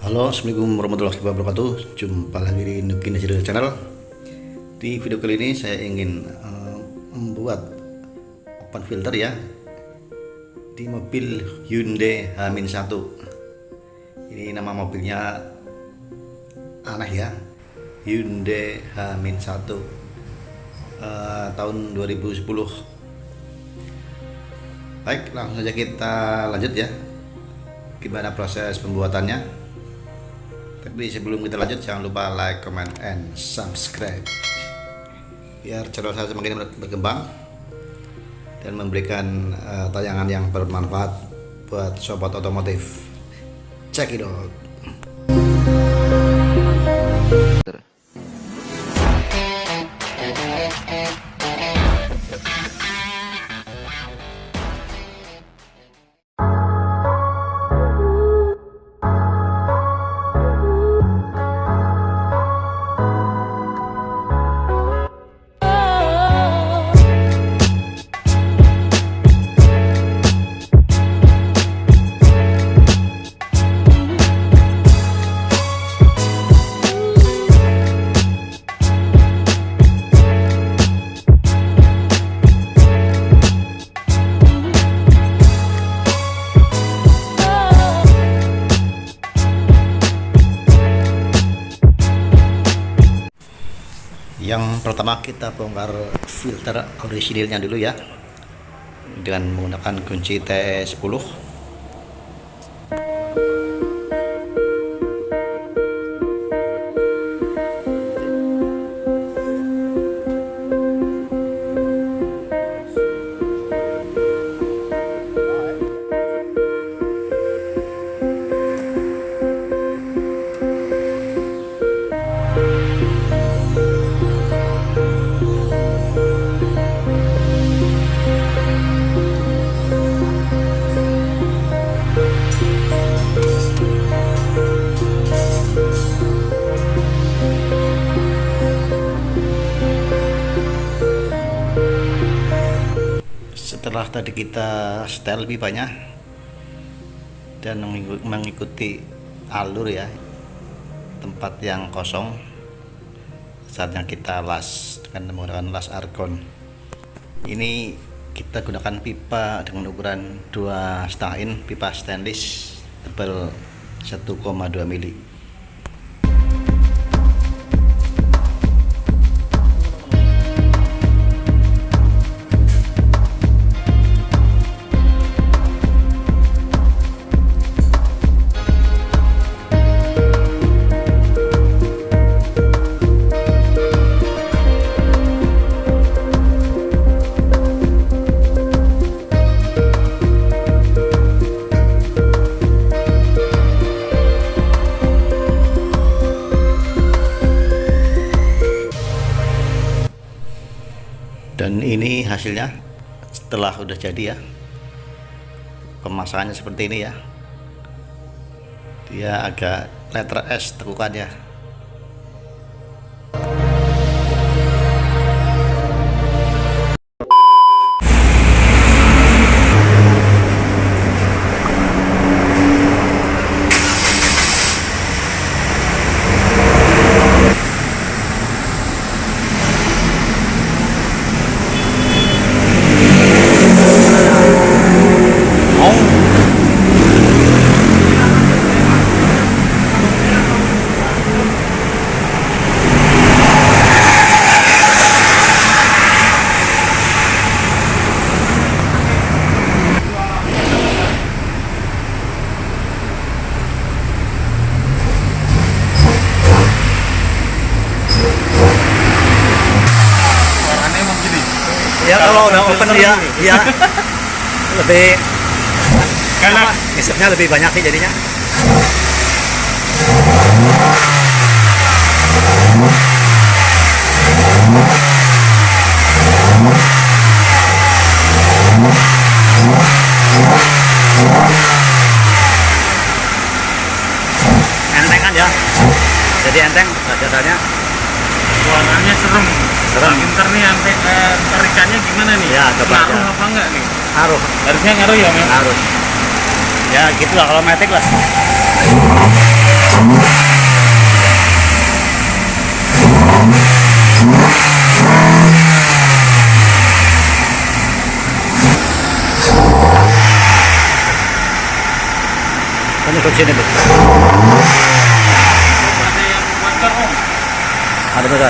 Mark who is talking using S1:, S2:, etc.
S1: Halo, assalamualaikum warahmatullahi wabarakatuh. Jumpa lagi di Nuki Digital Channel. Di video kali ini saya ingin membuat open filter ya di mobil Hyundai H-1. Ini nama mobilnya aneh ya, Hyundai H-1 tahun 2010. Baik, langsung saja kita lanjut ya. Gimana proses pembuatannya? Tapi sebelum kita lanjut, jangan lupa like, comment, and subscribe biar channel saya semakin berkembang dan memberikan tayangan yang bermanfaat buat sobat otomotif. Check it out. Yang pertama kita bongkar filter orisinilnya dulu ya, dengan menggunakan kunci T10. Setelah tadi kita setel pipanya dan mengikuti alur ya, tempat yang kosong, saatnya kita las dengan menggunakan las argon. Ini kita gunakan pipa dengan ukuran 2,5 in, pipa stainless tebal 1,2 mili. Dan ini hasilnya setelah udah jadi ya, pemasangannya seperti ini ya, dia agak letter S tekukannya. Ya kalau udah open ya, ya lebih karena ngisepnya lebih banyak sih jadinya. Enteng kan ya, jadi enteng dasarnya.
S2: Warnanya serem. Pinter nih, tarikannya gimana nih?
S1: Ya,
S2: ngaruh ya. Apa enggak nih?
S1: Ngaruh.
S2: Harusnya ngaruh ya, Mas?
S1: Ngaruh. Ya gitulah kalau matic lah. Kan ikut sini, Bos.
S2: Ada yang bocor, Om.
S1: Ada berapa?